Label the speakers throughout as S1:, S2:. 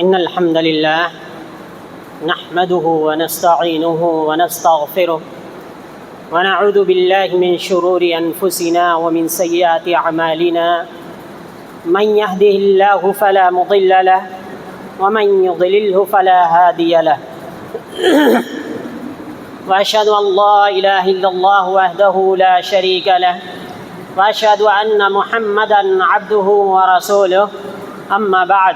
S1: إن الحمد لله نحمده ونستعينه ونستغفره ونعوذ بالله من شرور أنفسنا ومن سيئات أعمالنا من يهده الله فلا مضل له ومن يضلله فلا هادي له وأشهد أن لا إله إلا الله وحده لا شريك له وأشهد أن محمدا عبده ورسوله أما بعد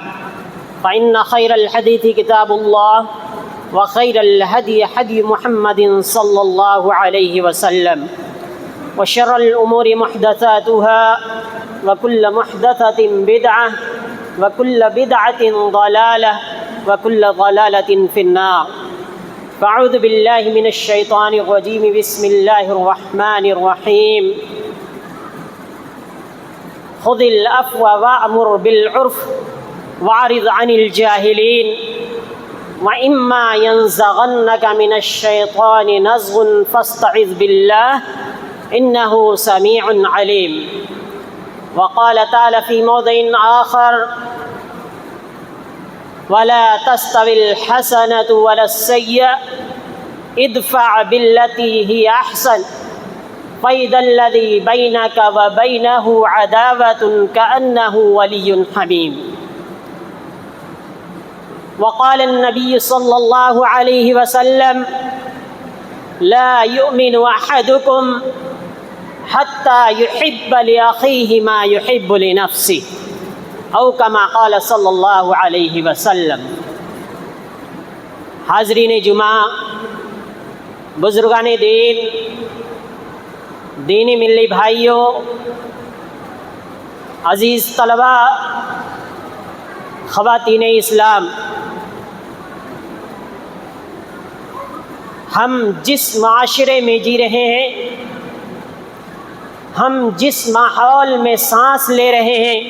S1: فإن خير الحديث كتاب الله وخير الهدي هدي محمد صلى الله عليه وسلم وشر الأمور محدثاتها وكل محدثة بدعة وكل بدعة ضلالة وكل ضلالة في النار فأعوذ بالله من الشيطان الرجيم بسم الله الرحمن الرحيم خذ العفو وأمر بالعرف وأعرض عن الجاهلين وإما ينزغنك من الشيطان نزغ فاستعذ بالله إنه سميع عليم وقال تعالى في موضع آخر ولا تستوي الحسنة ولا السيئة ادفع بالتي هي أحسن فإذا الذي بينك وبينه عداوة كأنه ولي حميم وقال النبي صلى الله عليه وسلم لا يؤمن أحدكم حتى يحب لأخيه ما يحب لنفسه أو كما قال صلى الله عليه وسلم حاضرین جمعہ بزرگان دین دینی ملی بھائیوں عزیز طلبہ خواتین اسلام ہم جس معاشرے میں جی رہے ہیں، ہم جس ماحول میں سانس لے رہے ہیں،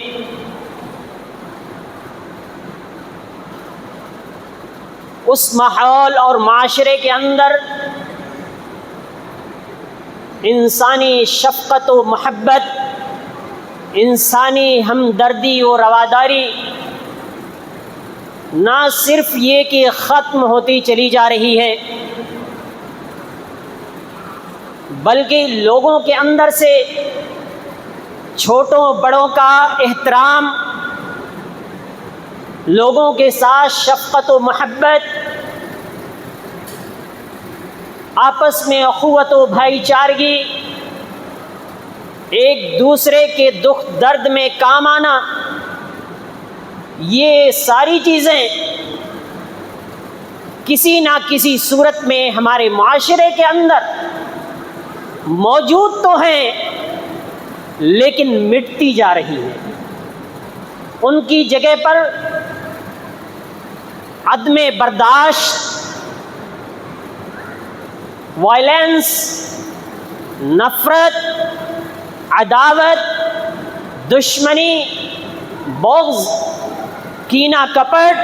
S1: اس ماحول اور معاشرے کے اندر انسانی شفقت و محبت، انسانی ہمدردی و رواداری نہ صرف یہ کہ ختم ہوتی چلی جا رہی ہے، بلکہ لوگوں کے اندر سے چھوٹوں بڑوں کا احترام، لوگوں کے ساتھ شفقت و محبت، آپس میں اخوت و بھائی چارگی، ایک دوسرے کے دکھ درد میں کام آنا، یہ ساری چیزیں کسی نہ کسی صورت میں ہمارے معاشرے کے اندر موجود تو ہیں، لیکن مٹتی جا رہی ہیں۔ ان کی جگہ پر عدم برداشت، وائلنس، نفرت، عداوت، دشمنی، بغض، کینہ کپٹ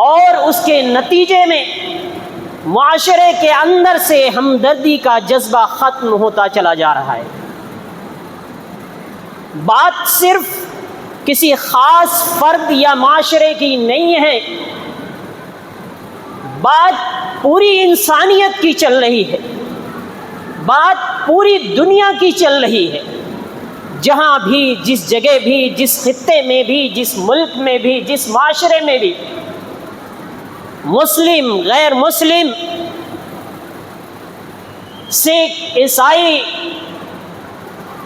S1: اور اس کے نتیجے میں معاشرے کے اندر سے ہمدردی کا جذبہ ختم ہوتا چلا جا رہا ہے۔ بات صرف کسی خاص فرد یا معاشرے کی نہیں ہے، بات پوری انسانیت کی چل رہی ہے، بات پوری دنیا کی چل رہی ہے۔ جہاں بھی، جس جگہ بھی، جس خطے میں بھی، جس ملک میں بھی، جس معاشرے میں بھی، مسلم، غیر مسلم، سکھ، عیسائی،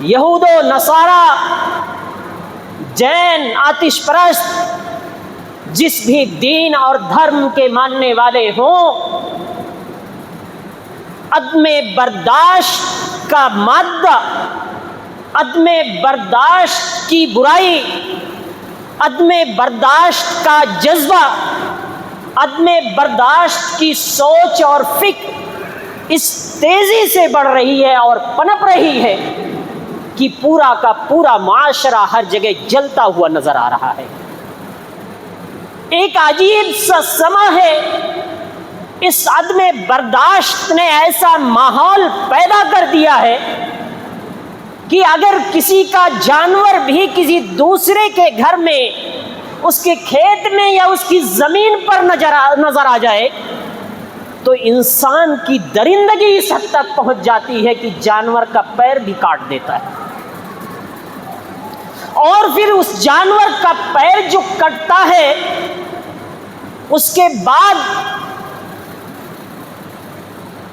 S1: یہود و نصارہ، جین، آتش پرست، جس بھی دین اور دھرم کے ماننے والے ہوں، عدم برداشت کا مادہ، عدم برداشت کی برائی، عدم برداشت کا جذبہ، عدم برداشت کی سوچ اور فکر اس تیزی سے بڑھ رہی ہے اور پنپ رہی ہے کہ پورا کا پورا معاشرہ ہر جگہ جلتا ہوا نظر آ رہا ہے۔ ایک عجیب سا سما ہے، اس عدم برداشت نے ایسا ماحول پیدا کر دیا ہے کہ اگر کسی کا جانور بھی کسی دوسرے کے گھر میں، اس کے کھیت میں یا اس کی زمین پر نظر آ جائے تو انسان کی درندگی اس حد تک پہنچ جاتی ہے کہ جانور کا پیر بھی کاٹ دیتا ہے، اور پھر اس جانور کا پیر جو کٹتا ہے اس کے بعد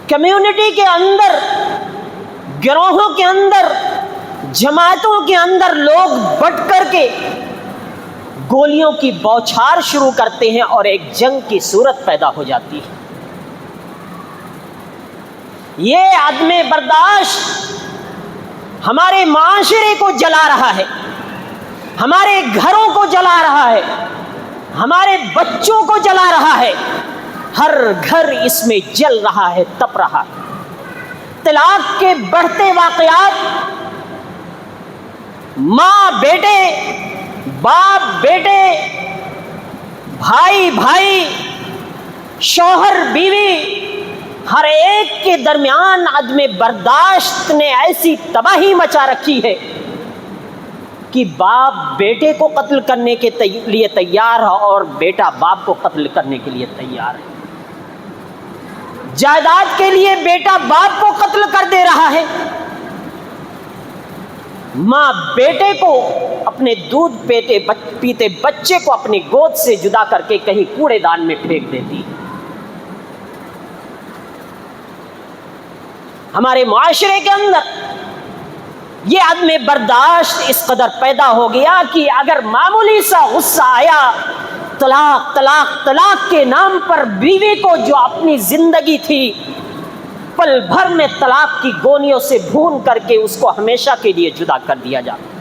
S1: کمیونٹی کے اندر، گروہوں کے اندر، جماعتوں کے اندر لوگ بٹ کر کے گولیوں کی بوچھار شروع کرتے ہیں اور ایک جنگ کی صورت پیدا ہو جاتی ہے۔ یہ عدم برداشت ہمارے معاشرے کو جلا رہا ہے، ہمارے گھروں کو جلا رہا ہے، ہمارے بچوں کو جلا رہا ہے، ہر گھر اس میں جل رہا ہے، تپ رہا ہے۔ طلاق کے بڑھتے واقعات، ماں بیٹے، باپ بیٹے، بھائی بھائی، شوہر بیوی، ہر ایک کے درمیان عدم برداشت نے ایسی تباہی مچا رکھی ہے کہ باپ بیٹے کو قتل کرنے کے لیے تیار ہے اور بیٹا باپ کو قتل کرنے کے لیے تیار ہے۔ جائیداد کے لیے بیٹا باپ کو قتل کر دے رہا ہے، ماں بیٹے کو، اپنے دودھ پیتے بچے کو اپنی گود سے جدا کر کے کہیں کوڑے دان میں پھینک دیتی ہے۔ ہمارے معاشرے کے اندر یہ عدم برداشت اس قدر پیدا ہو گیا کہ اگر معمولی سا غصہ آیا، طلاق طلاق طلاق کے نام پر بیوی کو جو اپنی زندگی تھی پل بھر میں طلاق کی گونیوں سے بھون کر کے اس کو ہمیشہ کے لیے جدا کر دیا جاتا۔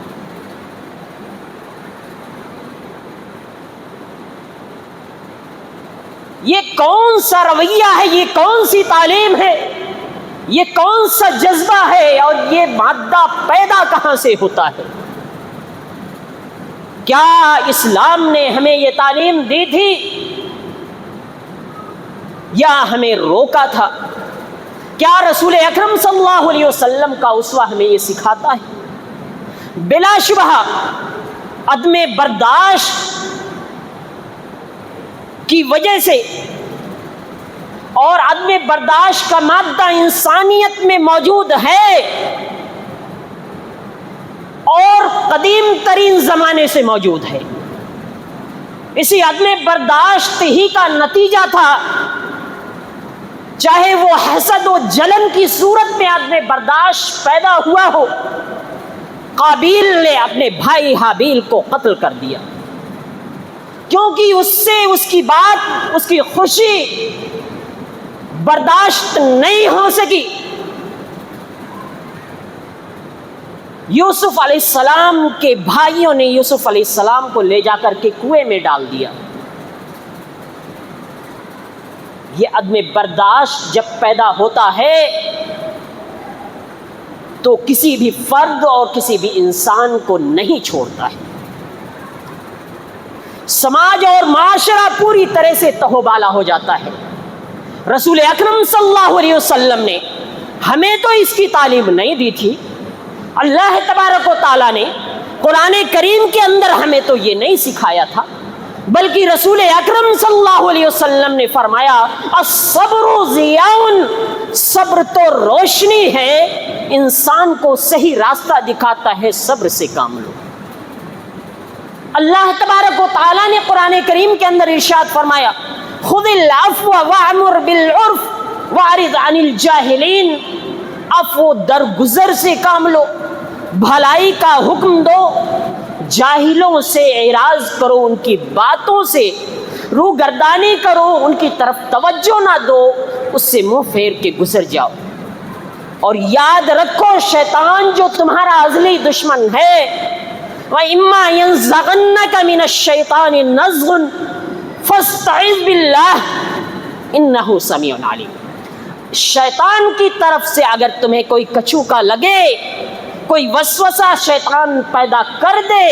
S1: یہ کون سا رویہ ہے، یہ کون سی تعلیم ہے، یہ کون سا جذبہ ہے، اور یہ مادہ پیدا کہاں سے ہوتا ہے؟ کیا اسلام نے ہمیں یہ تعلیم دی تھی یا ہمیں روکا تھا؟ کیا رسول اکرم صلی اللہ علیہ وسلم کا اسوہ ہمیں یہ سکھاتا ہے؟ بلا شبہ عدم برداشت کی وجہ سے، اور عدم برداشت کا مادہ انسانیت میں موجود ہے اور قدیم ترین زمانے سے موجود ہے، اسی عدم برداشت ہی کا نتیجہ تھا، چاہے وہ حسد و جلن کی صورت میں عدم برداشت پیدا ہوا ہو۔ قابیل نے اپنے بھائی حابیل کو قتل کر دیا کیونکہ اس سے اس کی بات، اس کی خوشی برداشت نہیں ہو سکی۔ یوسف علیہ السلام کے بھائیوں نے یوسف علیہ السلام کو لے جا کر کے کنویں میں ڈال دیا۔ یہ عدم برداشت جب پیدا ہوتا ہے تو کسی بھی فرد اور کسی بھی انسان کو نہیں چھوڑتا ہے، سماج اور معاشرہ پوری طرح سے تہوبالا ہو جاتا ہے۔ رسول اکرم صلی اللہ علیہ وسلم نے ہمیں تو اس کی تعلیم نہیں دی تھی، اللہ تبارک و تعالیٰ نے قرآن کریم کے اندر ہمیں تو یہ نہیں سکھایا تھا، بلکہ رسول اکرم صلی اللہ علیہ وسلم نے فرمایا الصبر ضیاء، صبر تو روشنی ہے، انسان کو صحیح راستہ دکھاتا ہے، صبر سے کام لو۔ اللہ تبارک و تعالیٰ نے قرآن کریم کے اندر ارشاد فرمایا خذ العفو وامر بالعرف واعرض عن الجاہلین، عفو درگزر سے کام لو، بھلائی کا حکم دو، جاہلوں سے اعراض کرو، ان کی باتوں سے روگردانی کرو، ان کی طرف توجہ نہ دو، اس سے منہ پھیر کے گزر جاؤ۔ اور یاد رکھو شیطان جو تمہارا ازلی دشمن ہے، وَإِمَّا يَنزَغَنَّكَ مِنَ الشَّيْطَانِ نَزْغٌ فَاسْتَعِذْ بِاللَّهِ إِنَّهُ سَمِيعٌ عَلِيمٌ، شیطان کی طرف سے اگر تمہیں کوئی کچوکا لگے، کوئی وسوسہ شیطان پیدا کر دے،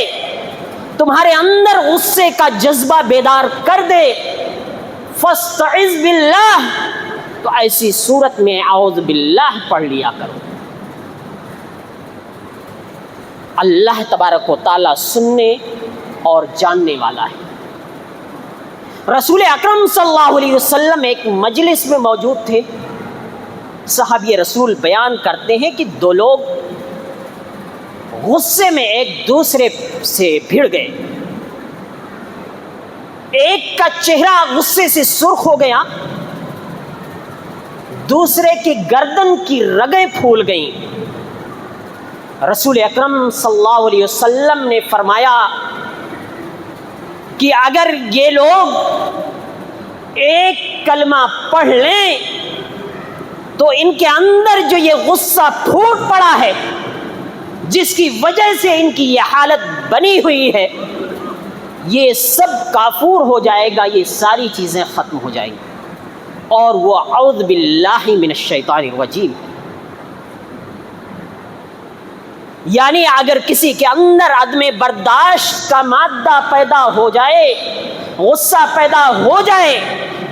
S1: تمہارے اندر غصے کا جذبہ بیدار کر دے، فَاسْتَعِذْ بِاللَّهِ، تو ایسی صورت میں اعوذ باللہ پڑھ لیا کرو۔ اللہ تبارک و تعالیٰ سننے اور جاننے والا ہے۔ رسول اکرم صلی اللہ علیہ وسلم ایک مجلس میں موجود تھے، صحابی رسول بیان کرتے ہیں کہ دو لوگ غصے میں ایک دوسرے سے بھڑ گئے، ایک کا چہرہ غصے سے سرخ ہو گیا، دوسرے کی گردن کی رگیں پھول گئیں۔ رسول اکرم صلی اللہ علیہ وسلم نے فرمایا کہ اگر یہ لوگ ایک کلمہ پڑھ لیں تو ان کے اندر جو یہ غصہ پھوٹ پڑا ہے، جس کی وجہ سے ان کی یہ حالت بنی ہوئی ہے، یہ سب کافور ہو جائے گا، یہ ساری چیزیں ختم ہو جائیں گی، اور وہ اعوذ باللہ من الشیطان الرجیم۔ یعنی اگر کسی کے اندر عدم برداشت کا مادہ پیدا ہو جائے، غصہ پیدا ہو جائے،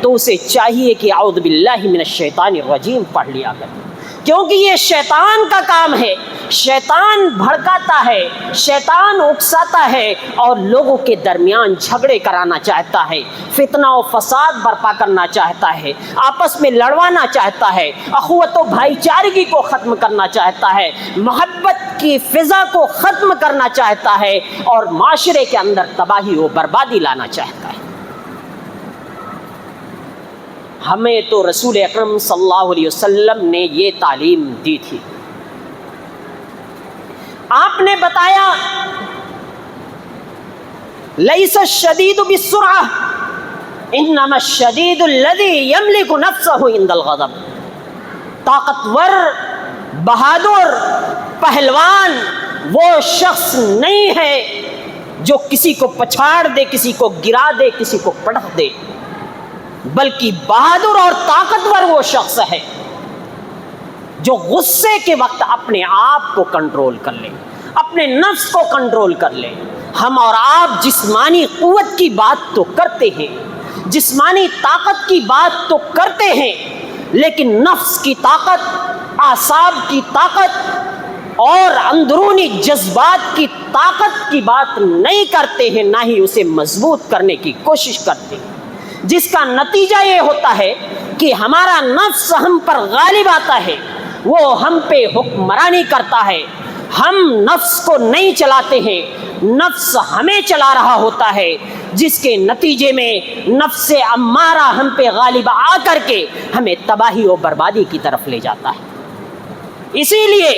S1: تو اسے چاہیے کہ اعوذ باللہ من الشیطان الرجیم پڑھ لیا کرے، کیونکہ یہ شیطان کا کام ہے، شیطان بھڑکاتا ہے، شیطان اکساتا ہے اور لوگوں کے درمیان جھگڑے کرانا چاہتا ہے، فتنہ و فساد برپا کرنا چاہتا ہے، آپس میں لڑوانا چاہتا ہے، اخوت و بھائی چارگی کو ختم کرنا چاہتا ہے، محبت کی فضا کو ختم کرنا چاہتا ہے، اور معاشرے کے اندر تباہی و بربادی لانا چاہتا ہے۔ ہمیں تو رسول اکرم صلی اللہ علیہ وسلم نے یہ تعلیم دی تھی۔ آپ نے بتایا لیس الشدید بالسرعہ انما الشدید الذی یملک نفسہ عند الغضب، طاقتور، بہادر، پہلوان وہ شخص نہیں ہے جو کسی کو پچھاڑ دے، کسی کو گرا دے، کسی کو پٹخ دے، بلکہ بہادر اور طاقتور وہ شخص ہے جو غصے کے وقت اپنے آپ کو کنٹرول کر لے، اپنے نفس کو کنٹرول کر لے۔ ہم اور آپ جسمانی قوت کی بات تو کرتے ہیں، جسمانی طاقت کی بات تو کرتے ہیں، لیکن نفس کی طاقت، اعصاب کی طاقت اور اندرونی جذبات کی طاقت کی بات نہیں کرتے ہیں، نہ ہی اسے مضبوط کرنے کی کوشش کرتے ہیں، جس کا نتیجہ یہ ہوتا ہے کہ ہمارا نفس ہم پر غالب آتا ہے، وہ ہم پہ حکمرانی کرتا ہے، ہم نفس کو نہیں چلاتے ہیں، نفس ہمیں چلا رہا ہوتا ہے، جس کے نتیجے میں نفس امارہ ہم پہ غالب آ کر کے ہمیں تباہی و بربادی کی طرف لے جاتا ہے۔ اسی لیے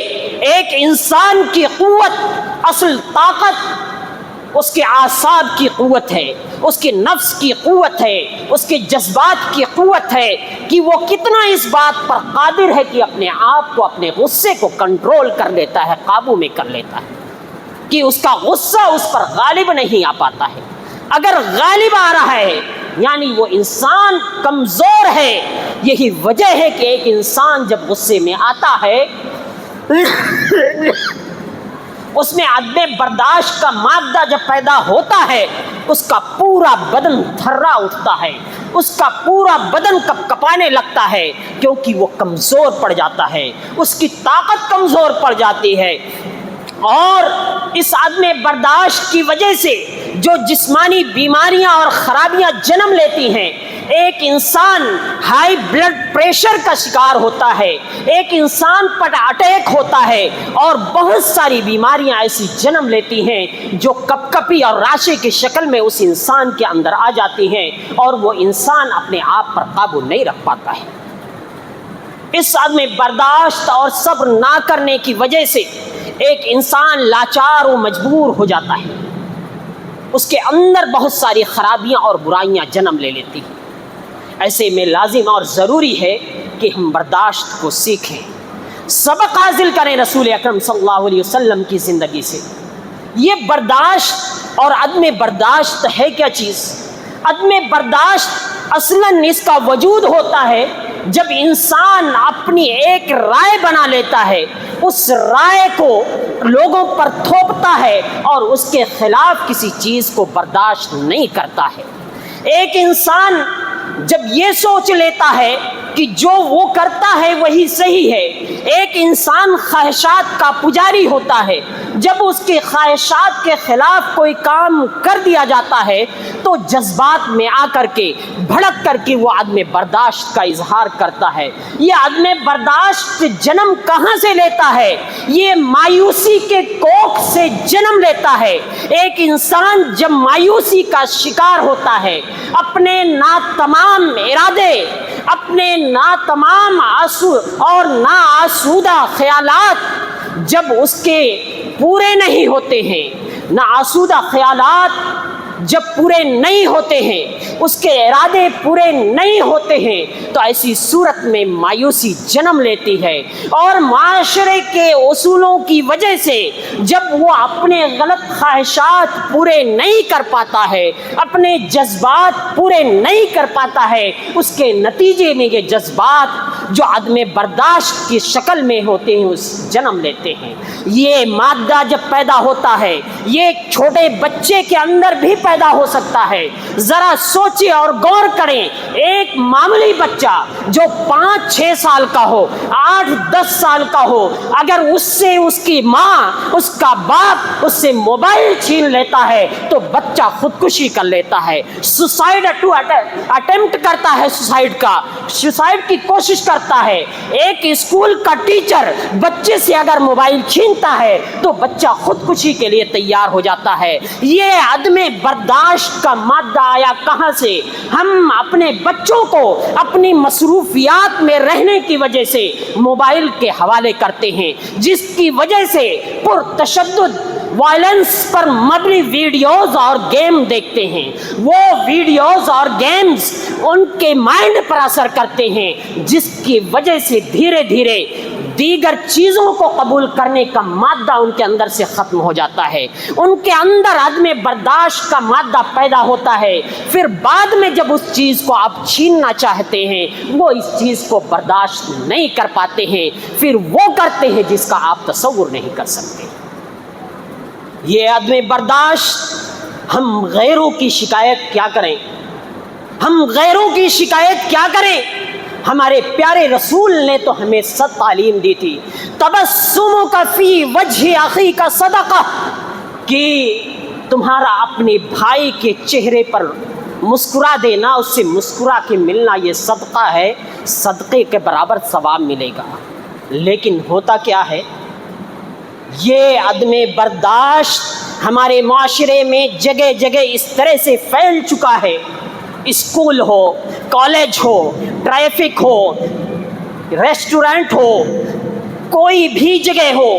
S1: ایک انسان کی قوت، اصل طاقت اس کے اعصاب کی قوت ہے، اس کے نفس کی قوت ہے، اس کے جذبات کی قوت ہے کہ وہ کتنا اس بات پر قادر ہے کہ اپنے آپ کو، اپنے غصے کو کنٹرول کر لیتا ہے، قابو میں کر لیتا ہے، کہ اس کا غصہ اس پر غالب نہیں آ پاتا ہے۔ اگر غالب آ رہا ہے یعنی وہ انسان کمزور ہے۔ یہی وجہ ہے کہ ایک انسان جب غصے میں آتا ہے اس میں عدم برداشت کا مادہ جب پیدا ہوتا ہے، اس کا پورا بدن تھرا اٹھتا ہے، اس کا پورا بدن کپ کپانے لگتا ہے، کیونکہ وہ کمزور پڑ جاتا ہے، اس کی طاقت کمزور پڑ جاتی ہے۔ اور اس عدم برداشت کی وجہ سے جو جسمانی بیماریاں اور خرابیاں جنم لیتی ہیں، ایک انسان ہائی بلڈ پریشر کا شکار ہوتا ہے، ایک انسان پر اٹیک ہوتا ہے، اور بہت ساری بیماریاں ایسی جنم لیتی ہیں جو کپ کپی اور راشے کی شکل میں اس انسان کے اندر آ جاتی ہیں، اور وہ انسان اپنے آپ پر قابو نہیں رکھ پاتا ہے۔ اس عدم برداشت اور صبر نہ کرنے کی وجہ سے ایک انسان لاچار و مجبور ہو جاتا ہے، اس کے اندر بہت ساری خرابیاں اور برائیاں جنم لے لیتی ہیں۔ ایسے میں لازم اور ضروری ہے کہ ہم برداشت کو سیکھیں، سبق حاصل کریں رسول اکرم صلی اللہ علیہ وسلم کی زندگی سے۔ یہ برداشت اور عدم برداشت ہے کیا چیز؟ عدم برداشت اصلاً اس کا وجود ہوتا ہے جب انسان اپنی ایک رائے بنا لیتا ہے، اس رائے کو لوگوں پر تھوپتا ہے اور اس کے خلاف کسی چیز کو برداشت نہیں کرتا ہے۔ ایک انسان جب یہ سوچ لیتا ہے کہ جو وہ کرتا ہے وہی صحیح ہے، ایک انسان خواہشات کا پجاری ہوتا ہے، جب اس کی خواہشات کے خلاف کوئی کام کر دیا جاتا ہے تو جذبات میں آ کر کے بھڑک کر کے وہ عدم برداشت کا اظہار کرتا ہے۔ یہ عدم برداشت جنم کہاں سے لیتا ہے؟ یہ مایوسی کے کوکھ سے جنم لیتا ہے۔ ایک انسان جب مایوسی کا شکار ہوتا ہے، اپنے ناتمام ارادے، اپنے ناتمام اور ناآسودہ خیالات جب اس کے پورے نہیں ہوتے ہیں، ناآسودہ خیالات جب پورے نہیں ہوتے ہیں، اس کے ارادے پورے نہیں ہوتے ہیں، تو ایسی صورت میں مایوسی جنم لیتی ہے، اور معاشرے کے اصولوں کی وجہ سے جب وہ اپنے غلط خواہشات پورے نہیں کر پاتا ہے، اپنے جذبات پورے نہیں کر پاتا ہے، اس کے نتیجے میں یہ جذبات جو عدم برداشت کی شکل میں ہوتے ہیں اس جنم لیتے ہیں۔ یہ مادہ جب پیدا ہوتا ہے، یہ ایک چھوٹے بچے کے اندر بھی پیدا ہو سکتا ہے۔ ذرا سوچیں اور غور کریں، ایک معمولی بچہ جو 5-6 سال کا ہو، 8-10 سال کا ہو، اگر اس سے اس کی ماں، اس کا باپ اس سے موبائل چھین لیتا ہے تو بچہ خودکشی کر لیتا ہے، سوسائڈ اٹیمپٹ کرتا ہے، سوسائڈ کی کوشش کرتا ہے۔ ایک اسکول کا ٹیچر بچے سے اگر موبائل چھینتا ہے تو بچہ خودکشی کے لیے تیار ہو جاتا ہے۔ یہ عدم برداشت کا مادہ آیا کہاں سے؟ ہم اپنے بچوں کو اپنی مصروفیات میں رہنے کی وجہ سے موبائل کے حوالے کرتے ہیں، جس کی وجہ سے پرتشدد وائلنس پر مبنی ویڈیوز اور گیم دیکھتے ہیں۔ وہ ویڈیوز اور گیمز ان کے مائنڈ پر اثر کرتے ہیں، جس کی وجہ سے دھیرے دھیرے دیگر چیزوں کو قبول کرنے کا مادہ ان کے اندر سے ختم ہو جاتا ہے، ان کے اندر عدم برداشت کا مادہ پیدا ہوتا ہے، پھر بعد میں جب اس چیز کو آپ چھیننا چاہتے ہیں وہ اس چیز کو برداشت نہیں کر پاتے ہیں، پھر وہ کرتے ہیں جس کا آپ تصور نہیں کر سکتے۔ یہ عدم برداشت، ہم غیروں کی شکایت کیا کریں، ہم غیروں کی شکایت کیا کریں؟ ہمارے پیارے رسول نے تو ہمیں سب تعلیم دی تھی، تبسمک فی وجہ اخیک صدقہ، کہ تمہارا اپنے بھائی کے چہرے پر مسکرا دینا، اس سے مسکرا کے ملنا یہ صدقہ ہے، صدقے کے برابر ثواب ملے گا۔ لیکن ہوتا کیا ہے، یہ عدم برداشت ہمارے معاشرے میں جگہ جگہ اس طرح سے پھیل چکا ہے، اسکول ہو، کالج ہو، ٹریفک ہو، ریسٹورنٹ ہو، کوئی بھی جگہ ہو،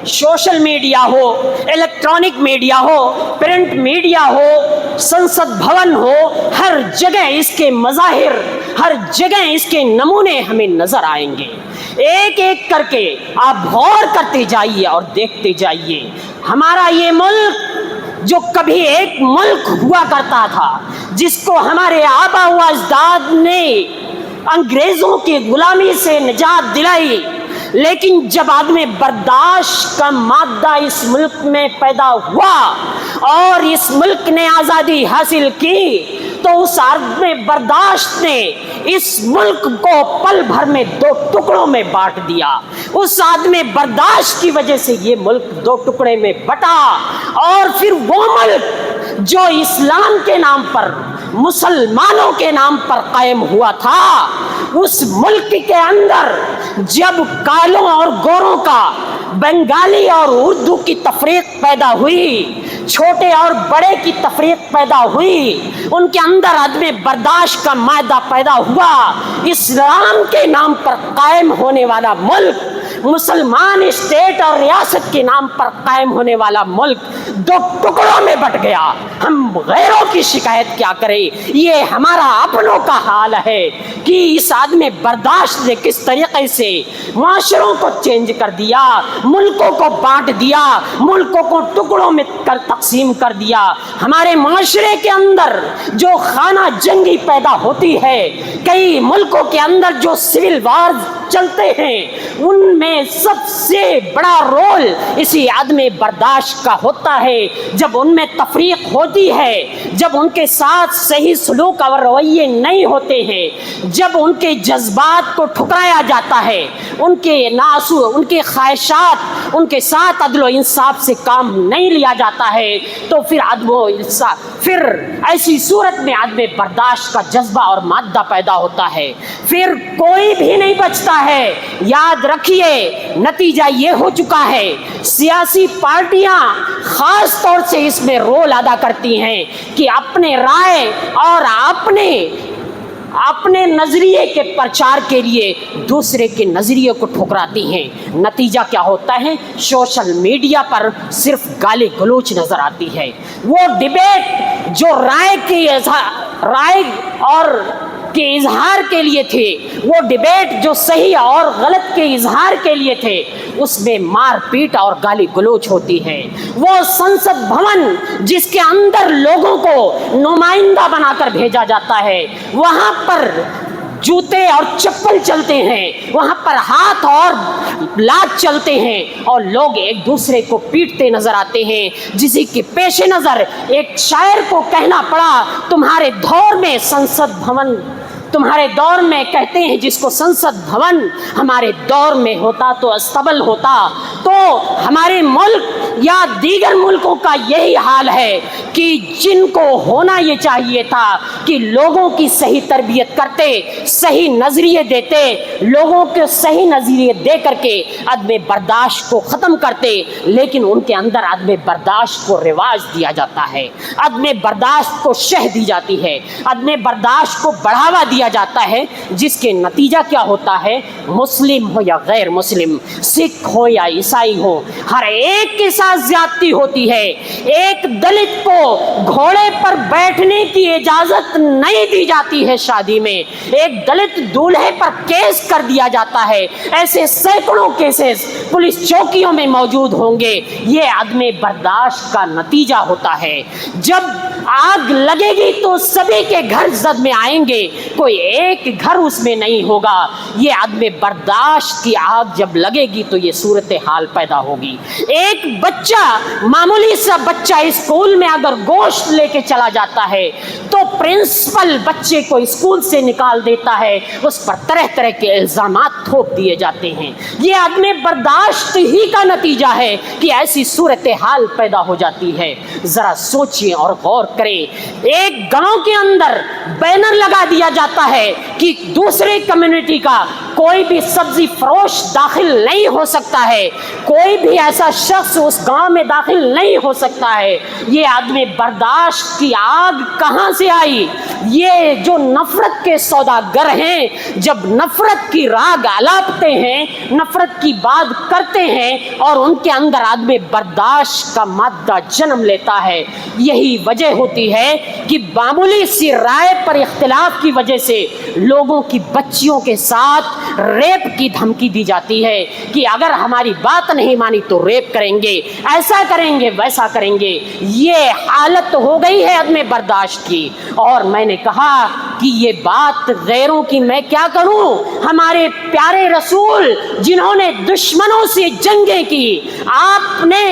S1: سوشل میڈیا ہو، الیکٹرانک میڈیا ہو، پرنٹ میڈیا ہو، سنسد بھون ہو، ہر جگہ اس کے مظاہر، ہر جگہ اس کے نمونے ہمیں نظر آئیں گے۔ ایک ایک کر کے آپ غور کرتے جائیے اور دیکھتے جائیے۔ ہمارا یہ ملک جو کبھی ایک ملک ہوا کرتا تھا، جس کو ہمارے آبا و اجداد نے انگریزوں کی غلامی سے نجات دلائی، لیکن جب عدم برداشت کا مادہ اس ملک میں پیدا ہوا اور اس ملک نے آزادی حاصل کی، تو اس عدم برداشت نے اس ملک کو پل بھر میں دو ٹکڑوں میں بانٹ دیا۔ اس عدم برداشت کی وجہ سے یہ ملک دو ٹکڑے میں بٹا، اور پھر وہ ملک جو اسلام کے نام پر، مسلمانوں کے نام پر قائم ہوا تھا، اس ملک کے اندر جب کالوں اور گوروں کا، بنگالی اور اردو کی تفریق پیدا ہوئی، چھوٹے اور بڑے کی تفریق پیدا ہوئی، ان کے اندر عدم برداشت کا مادہ پیدا ہوا، اسلام کے نام پر قائم ہونے والا ملک، مسلمان اسٹیٹ اور ریاست کے نام پر قائم ہونے والا ملک دو ٹکڑوں میں بٹ گیا۔ ہم غیروں کی شکایت کیا کریں، یہ ہمارا اپنوں کا حال ہے کہ اس عدم برداشت نے کس طریقے سے معاشروں کو چینج کر دیا، ملکوں کو بانٹ دیا، ملکوں کو ٹکڑوں میں تقسیم کر دیا۔ ہمارے معاشرے کے اندر جو خانہ جنگی پیدا ہوتی ہے، کئی ملکوں کے اندر جو سول وارز چلتے ہیں، ان میں سب سے بڑا رول اسی عدم برداشت کا ہوتا ہے۔ جب ان میں تفریق ہوتی ہے، جب ان کے ساتھ صحیح سلوک اور رویے نہیں ہوتے ہیں، جب ان کے جذبات کو ٹھکرایا جاتا ہے، ان کے ناسو، ان کے خواہشات، ان کے ساتھ عدل و انصاف سے کام نہیں لیا جاتا ہے، تو پھر عدم و انصاف، پھر ایسی صورت میں عدم برداشت کا جذبہ اور مادہ پیدا ہوتا ہے، پھر کوئی بھی نہیں بچتا ہے۔ یاد رکھیے، نتیجہ یہ ہو چکا ہے، سیاسی پارٹیاں خاص طور سے اس میں رول ادا کرتی ہیں کہ اپنے رائے اور اپنے نظریے کے پرچار کے لیے دوسرے کے نظریے کو ٹھکراتی ہیں۔ نتیجہ کیا ہوتا ہے، سوشل میڈیا پر صرف گالی گلوچ نظر آتی ہے۔ وہ ڈیبیٹ جو رائے اور کے اظہار کے لیے تھے، وہ ڈیبیٹ جو صحیح اور غلط کے اظہار کے لیے تھے، اس میں مار پیٹ اور گالی گلوچ ہوتی ہے۔ وہ سنسد بھون جس کے اندر لوگوں کو نمائندہ بنا کر بھیجا جاتا ہے، وہاں پر جوتے اور چپل چلتے ہیں، وہاں پر ہاتھ اور لات چلتے ہیں، اور لوگ ایک دوسرے کو پیٹتے نظر آتے ہیں، جسی کے پیش نظر ایک شاعر کو کہنا پڑا، تمہارے دور میں سنسد بھون، تمہارے دور میں کہتے ہیں جس کو سنسد بھون، ہمارے دور میں ہوتا تو استبل ہوتا۔ تو ہمارے ملک یا دیگر ملکوں کا یہی حال ہے کہ جن کو ہونا یہ چاہیے تھا کہ لوگوں کی صحیح تربیت کرتے، صحیح نظریے دیتے، لوگوں کے صحیح نظریے دے کر کے عدم برداشت کو ختم کرتے، لیکن ان کے اندر عدم برداشت کو رواج دیا جاتا ہے، عدم برداشت کو شہ دی جاتی ہے، عدم برداشت کو بڑھاوا دیا جاتا ہے، جس کے نتیجہ کیا ہوتا ہے، مسلم ہو یا غیر مسلم، سکھ ہو یا عیسائی ہو، ہر ایک کے ساتھ زیادتی ہوتی ہے۔ ایک دلت کو گھوڑے پر بیٹھنے کی اجازت نہیں دی جاتی ہے شادی میں، ایک دلت دولہے پر کیس کر دیا جاتا ہے۔ ایسے سینکڑوں کیسز پولیس چوکیوں میں موجود ہوں گے۔ یہ عدم برداشت کا نتیجہ ہوتا ہے۔ جب آگ لگے گی تو سبھی کے گھر زد میں آئیں گے، کوئی ایک گھر اس میں نہیں ہوگا۔ یہ عدم برداشت کی آگ جب لگے گی تو یہ صورتحال پیدا ہوگی۔ ایک بچہ، معمولی سا بچہ اسکول میں اگر گوشت لے کے چلا جاتا ہے تو پرنسپل بچے کو اسکول سے نکال دیتا ہے، اس پر طرح طرح کے الزامات تھوپ دیے جاتے ہیں۔ یہ عدم برداشت ہی کا نتیجہ ہے کہ ایسی صورتحال پیدا ہو جاتی ہے۔ ذرا سوچیں اور غور کریں، ایک گاؤں کے اندر بینر لگا دیا جاتا ہے کہ دوسرے کمیونٹی کا کوئی بھی سبزی فروش داخل نہیں ہو سکتا ہے، کوئی بھی ایسا شخص اس گاؤں میں داخل نہیں ہو سکتا ہے۔ یہ عدم برداشت کی آگ کہاں سے آئی؟ یہ جو نفرت کے سوداگر ہیں، جب نفرت کی راگ الاپتے ہیں، نفرت کی بات کرتے ہیں اور ان کے اندر عدم برداشت کا مادہ جنم لیتا ہے۔ یہی وجہ ہوتی ہے کہ معمولی سی رائے پر اختلاف کی وجہ سے لوگوں کی بچیوں کے ساتھ ریپ کی دھمکی دی جاتی ہے کہ اگر ہماری بات نہیں مانی تو ریپ کریں گے، ایسا کریں گے، ویسا کریں گے۔ یہ حالت ہو گئی ہے عدم برداشت کی۔ اور میں نے کہا کہ یہ بات غیروں کی میں کیا کروں، ہمارے پیارے رسول جنہوں نے دشمنوں سے جنگیں کی، آپ نے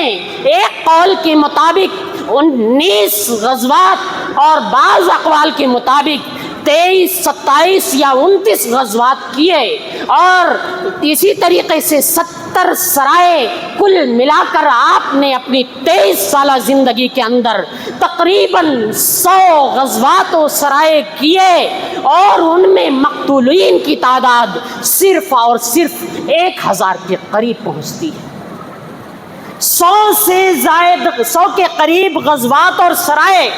S1: ایک قول کے مطابق 19 غزوات اور بعض اقوال کے مطابق 23، 27 یا 29 غزوات کیے، اور اسی طریقے سے 70 سرائے کل ملا کر آپ نے اپنی 23 سالہ زندگی کے اندر تقریباً 100 غزوات و سرائے کیے، اور ان میں مقتولین کی تعداد صرف اور صرف 1000 کے قریب پہنچتی ہے۔ 100 سے زائد، 100 کے قریب غزوات اور سرائے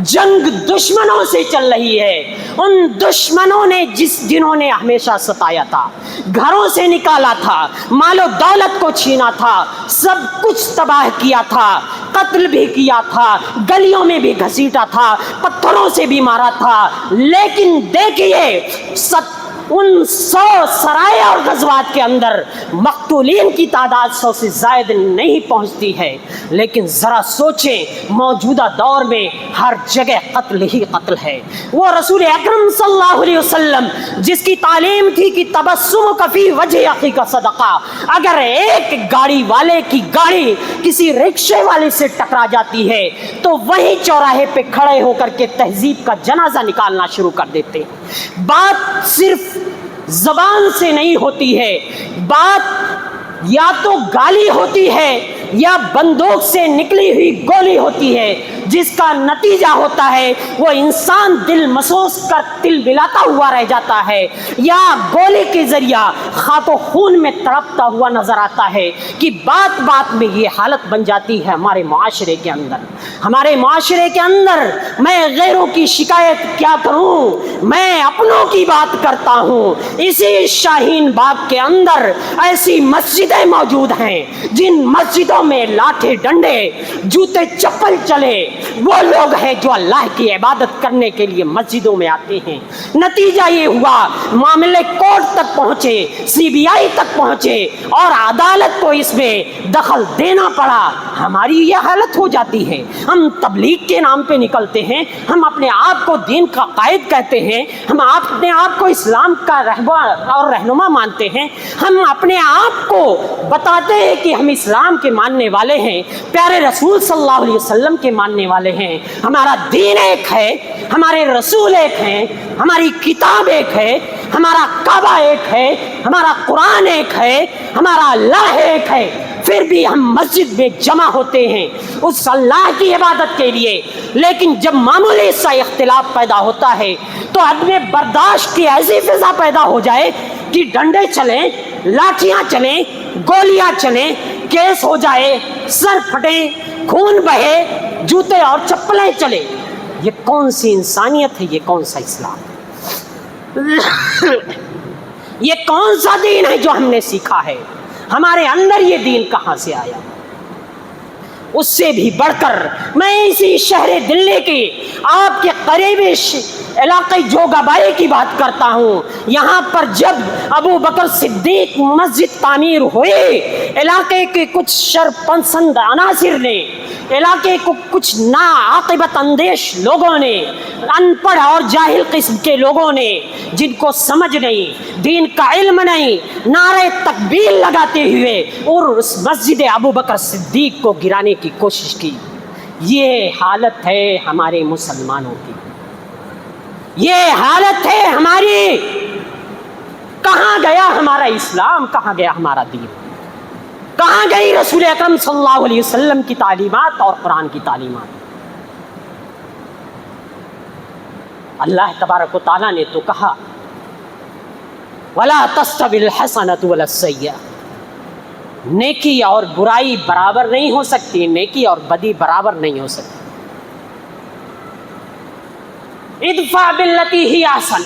S1: جنگ دشمنوں سے چل رہی ہے۔ ان دشمنوں نے جنہوں نے ہمیشہ ستایا تھا، گھروں سے نکالا تھا، مال و دولت کو چھینا تھا، سب کچھ تباہ کیا تھا، قتل بھی کیا تھا، گلیوں میں بھی گھسیٹا تھا، پتھروں سے بھی مارا تھا۔ لیکن دیکھیے ان 100 سرائے اور غزوات کے اندر مقتولین کی تعداد 100 سے زائد نہیں پہنچتی ہے۔ لیکن ذرا سوچیں، موجودہ دور میں ہر جگہ قتل ہی قتل ہے۔ وہ رسول اکرم صلی اللہ علیہ وسلم جس کی تعلیم تھی کہ تبسمک فی وجہ اخی کا صدقہ، اگر ایک گاڑی والے کی گاڑی کسی رکشے والے سے ٹکرا جاتی ہے تو وہیں چوراہے پہ کھڑے ہو کر کے تہذیب کا جنازہ نکالنا شروع کر دیتے ہیں۔ بات صرف زبان سے نہیں ہوتی ہے، بات یا تو گالی ہوتی ہے یا بندوق سے نکلی ہوئی گولی ہوتی ہے، جس کا نتیجہ ہوتا ہے وہ انسان دل محسوس کر دل بلاتا ہوا رہ جاتا ہے، یا گولی کے ذریعہ خاک و خون میں تڑپتا ہوا نظر آتا ہے کہ بات بات میں یہ حالت بن جاتی ہے ہمارے معاشرے کے اندر۔ ہمارے معاشرے کے اندر میں غیروں کی شکایت کیا کروں، میں اپنوں کی بات کرتا ہوں۔ اسی شاہین باغ کے اندر ایسی مسجدیں موجود ہیں جن مسجدوں میں لاٹھی ڈنڈے، جوتے چپل چلے، وہ لوگ ہیں جو اللہ کی عبادت کرنے کے لیے مسجدوں میں آتے ہیں۔ نتیجہ یہ ہوا معاملے کورٹ تک پہنچے، CBI تک پہنچے، اور عدالت کو اس میں دخل دینا پڑا۔ ہماری یہ حالت ہو جاتی ہے، ہم تبلیغ کے نام پہ نکلتے ہیں، ہم اپنے آپ کو دین کا قائد کہتے ہیں، ہم اپنے آپ کو اسلام کا رہبر اور رہنما مانتے ہیں، ہم اپنے آپ کو بتاتے ہیں کہ ہم اسلام کے ماننے والے ہیں، پیارے رسول صلی اللہ علیہ وسلم کے ماننے والے ہیں، ہمارا دین ایک ہے، ہمارے رسول ایک ہیں، ہماری کتاب ایک ہے، ہمارا کعبہ ایک ہے، ہمارا قرآن ایک ہے، ہمارا اللہ ایک ہے، پھر بھی ہم مسجد میں جمع ہوتے ہیں اس اللہ کی عبادت کے لیے۔ لیکن جب معمولی سا اختلاف پیدا ہوتا ہے تو عدم برداشت کی ایسی فضا پیدا ہو جائے کہ ڈنڈے چلیں، لاٹھیاں چلیں، گولیاں چلیں، کیس ہو جائے، سر پھٹے، خون بہے، جوتے اور چپلیں چلے۔ یہ کون سی انسانیت ہے؟ یہ کون سا اسلام؟ یہ کون سا دین ہے جو ہم نے سیکھا ہے؟ ہمارے اندر یہ دین کہاں سے آیا؟ اس سے بھی بڑھ کر میں اسی شہر دلی کی آپ کے قریبی علاقے جوگابائی کی بات کرتا ہوں. یہاں پر جب ابو بکر صدیق مسجد تعمیر ہوئی، علاقے کے کچھ شرپسند عناصر نے، علاقے کو کچھ ناعاقبت اندیش لوگوں نے، ان پڑھ اور جاہل قسم کے لوگوں نے، جن کو سمجھ نہیں، دین کا علم نہیں، نعرہ تکبیر لگاتے ہوئے اور اس مسجد ابو بکر صدیق کو گرانے کی کوشش کی. یہ حالت ہے ہمارے مسلمانوں کی، یہ حالت ہے ہماری. کہاں گیا ہمارا اسلام؟ کہاں گیا ہمارا دین؟ کہاں گئی رسول اکرم صلی اللہ علیہ وسلم کی تعلیمات اور قرآن کی تعلیمات؟ اللہ تبارک و تعالیٰ نے تو کہا وَلَا تَسْتَوِي الْحَسَنَةُ وَلَا السَّيِّئَةُ، نیکی اور برائی برابر نہیں ہو سکتی، نیکی اور بدی برابر نہیں ہو سکتی. ادفع باللتی ہی احسن،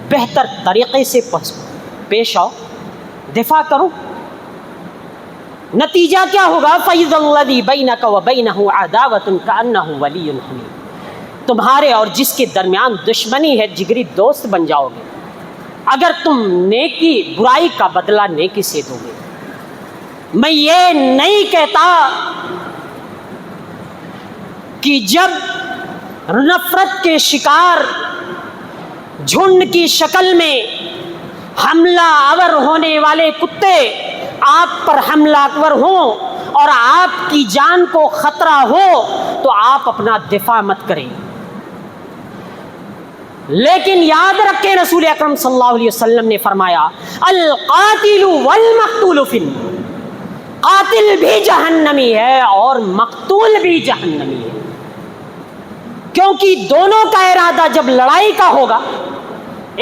S1: بہتر طریقے سے پیش آؤ، دفاع کرو. نتیجہ کیا ہوگا؟ فَإِذَا الَّذِي بَيْنَكَ وَبَيْنَهُ عَدَاوَةٌ كَأَنَّهُ وَلِيٌّ حَمِيمٌ، تمہارے اور جس کے درمیان دشمنی ہے جگری دوست بن جاؤ گے اگر تم نیکی برائی کا بدلہ نیکی سے دو گے. میں یہ نہیں کہتا کہ جب نفرت کے شکار جھنڈ کی شکل میں حملہ آور ہونے والے کتے آپ پر حملہ آور ہوں اور آپ کی جان کو خطرہ ہو تو آپ اپنا دفاع مت کریں. لیکن یاد رکھیں رسول اکرم صلی اللہ علیہ وسلم نے فرمایا القاتل والمقتول فی النار، قاتل بھی جہنمی ہے اور مقتول بھی جہنمی ہے. کیونکہ دونوں کا ارادہ جب لڑائی کا ہوگا،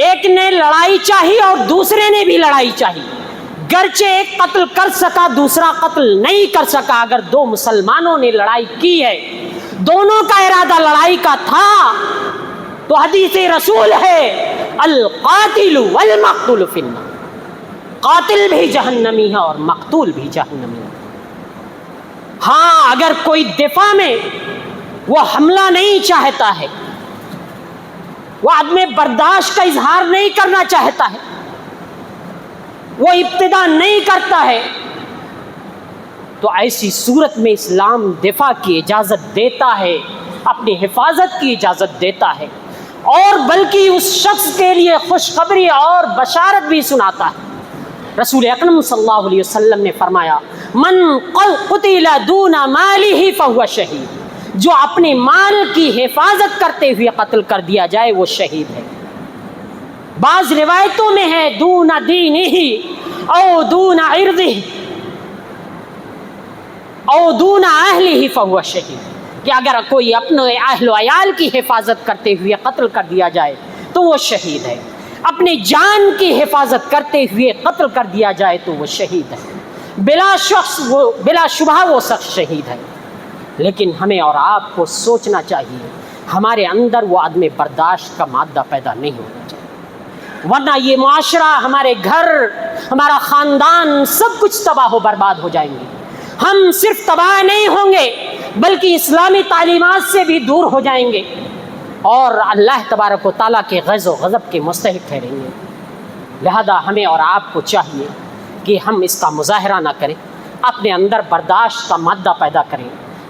S1: ایک نے لڑائی چاہی اور دوسرے نے بھی لڑائی چاہی، گرچہ ایک قتل کر سکا دوسرا قتل نہیں کر سکا. اگر دو مسلمانوں نے لڑائی کی ہے، دونوں کا ارادہ لڑائی کا تھا، تو حدیث رسول ہے القاتل والمقتول فی النار، قاتل بھی جہنمی ہے اور مقتول بھی جہنمی ہے. ہاں اگر کوئی دفاع میں وہ حملہ نہیں چاہتا ہے، وہ عدم برداشت کا اظہار نہیں کرنا چاہتا ہے، وہ ابتدا نہیں کرتا ہے، تو ایسی صورت میں اسلام دفاع کی اجازت دیتا ہے، اپنی حفاظت کی اجازت دیتا ہے، اور بلکہ اس شخص کے لیے خوشخبری اور بشارت بھی سناتا ہے. رسول اکرم صلی اللہ علیہ وسلم نے فرمایا من قتل دون مالہ فہو شہید، جو اپنے مال کی حفاظت کرتے ہوئے قتل کر دیا جائے وہ شہید ہے. بعض روایتوں میں ہے دون دینہ او دون عرضہ او دون اہلہ فہو شہید، کہ اگر کوئی اپنے اہل و عیال کی حفاظت کرتے ہوئے قتل کر دیا جائے تو وہ شہید ہے، اپنی جان کی حفاظت کرتے ہوئے قتل کر دیا جائے تو وہ شہید ہے. بلا شبہ وہ شخص شہید ہے. لیکن ہمیں اور آپ کو سوچنا چاہیے ہمارے اندر وہ عدم برداشت کا مادہ پیدا نہیں ہونا چاہیے، ورنہ یہ معاشرہ، ہمارے گھر، ہمارا خاندان سب کچھ تباہ و برباد ہو جائیں گے. ہم صرف تباہ نہیں ہوں گے بلکہ اسلامی تعلیمات سے بھی دور ہو جائیں گے اور اللہ تبارک و تعالیٰ کے غضب و غضب کے مستحق ٹھہریں گے. لہذا ہمیں اور آپ کو چاہیے کہ ہم اس کا مظاہرہ نہ کریں، اپنے اندر برداشت کا مادہ پیدا کریں،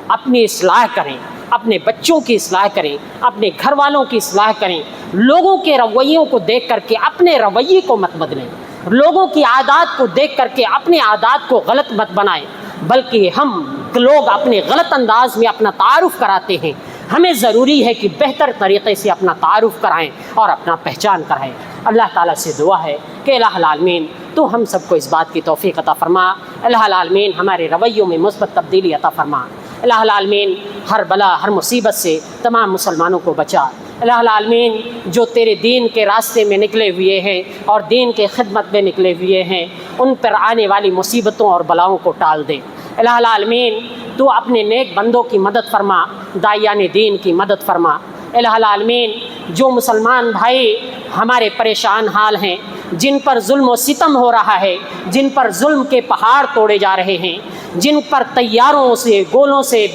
S1: اپنی اصلاح کریں، اپنے بچوں کی اصلاح کریں، اپنے گھر والوں کی اصلاح کریں. لوگوں کے رویوں کو دیکھ کر کے اپنے رویے کو مت بدلیں، لوگوں کی عادات کو دیکھ کر کے اپنے عادات کو غلط مت بنائیں، بلکہ ہم لوگ اپنے غلط انداز میں اپنا تعارف کراتے ہیں. ہمیں ضروری ہے کہ بہتر طریقے سے اپنا تعارف کرائیں اور اپنا پہچان کرائیں. اللہ تعالیٰ سے دعا ہے کہ الہ العالمین تو ہم سب کو اس بات کی توفیق عطا فرما. الہ العالمین ہمارے رویوں میں مثبت تبدیلی عطا فرما. الہ العالمین ہر بلا ہر مصیبت سے تمام مسلمانوں کو بچا. الہ العالمین جو تیرے دین کے راستے میں نکلے ہوئے ہیں اور دین کے خدمت میں نکلے ہوئے ہیں ان پر آنے والی مصیبتوں اور بلاؤں کو ٹال دے. الہ العالمین تو اپنے نیک بندوں کی مدد فرما، داعیان دین کی مدد فرما. الہ العالمین جو مسلمان بھائی ہمارے پریشان حال ہیں، جن پر ظلم و ستم ہو رہا ہے، جن پر ظلم کے پہاڑ توڑے جا رہے ہیں، جن پر طیاروں سے گولوں سے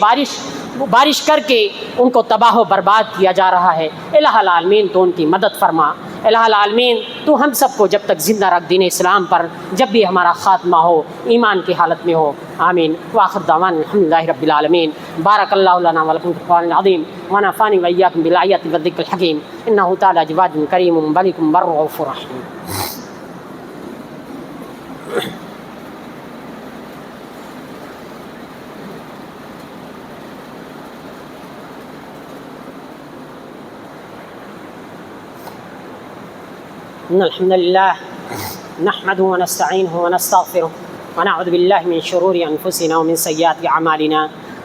S1: بارش کر کے ان کو تباہ و برباد کیا جا رہا ہے، الہ العالمین تو ان کی مدد فرما۔ الہ العالمین تو ہم سب کو جب تک زندہ رکھ دین اسلام پر، جب بھی ہمارا خاتمہ ہو ایمان کی حالت میں ہو، آمین۔ وآخر دعوانا الحمدللہ رب العالمین۔ بارک اللہ لنا ولکم فی القرآن العظیم ونفعنی وإیاکم بالآیات والذکر الحکیم، انہ تعالی جواد کریم ملک بر رؤوف رحیم۔ إن الحمد لله نحمده ونستعينه ونستغفره ونعوذ بالله من شرور أنفسنا ومن سيئات أعمالنا،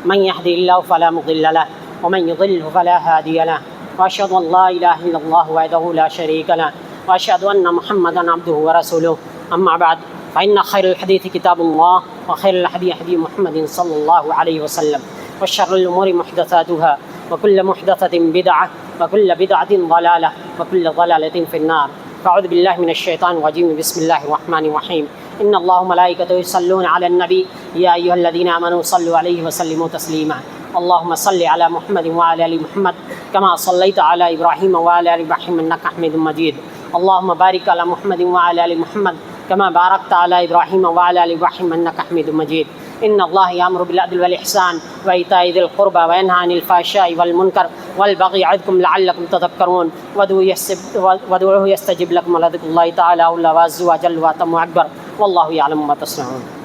S1: من يهده الله فلا مضل له ومن يضلل فلا هادي له، وأشهد أن لا إله إلا الله وحده لا شريك له، وأشهد أن محمدا عبده ورسوله، أما بعد فإن خير الحديث كتاب الله وخير الهدي هدي محمد صلى الله عليه وسلم، وشر الأمور محدثاتها وكل محدثة بدعة وكل بدعة ضلالة وكل ضلالة في النار۔ فأعوذ بالله من الشيطان الرجيم، بسم الله الرحمن الرحيم۔ إن الله وملائكته يصلون على النبي يا أيها الذين آمنوا صلوا عليه وسلموا تسليما۔ اللهم صل على محمد وعلى آل محمد كما صليت على إبراهيم وعلى آل إبراهيم إنك حميد مجيد۔ اللهم بارك على محمد وعلى آل محمد كما باركت على إبراهيم وعلى آل إبراهيم إنك حميد مجيد۔ إن الله يأمر بالعدل والإحسان وإيتاء ذي القربى وينهى عن الفحشاء والمنكر والبغي يعظكم لعلكم تذكرون، وادعوه يستجب لكم، ولذكر الله تعالى أعلى وأعز وأجل وأتم وأكبر، والله يعلم ما تصنعون۔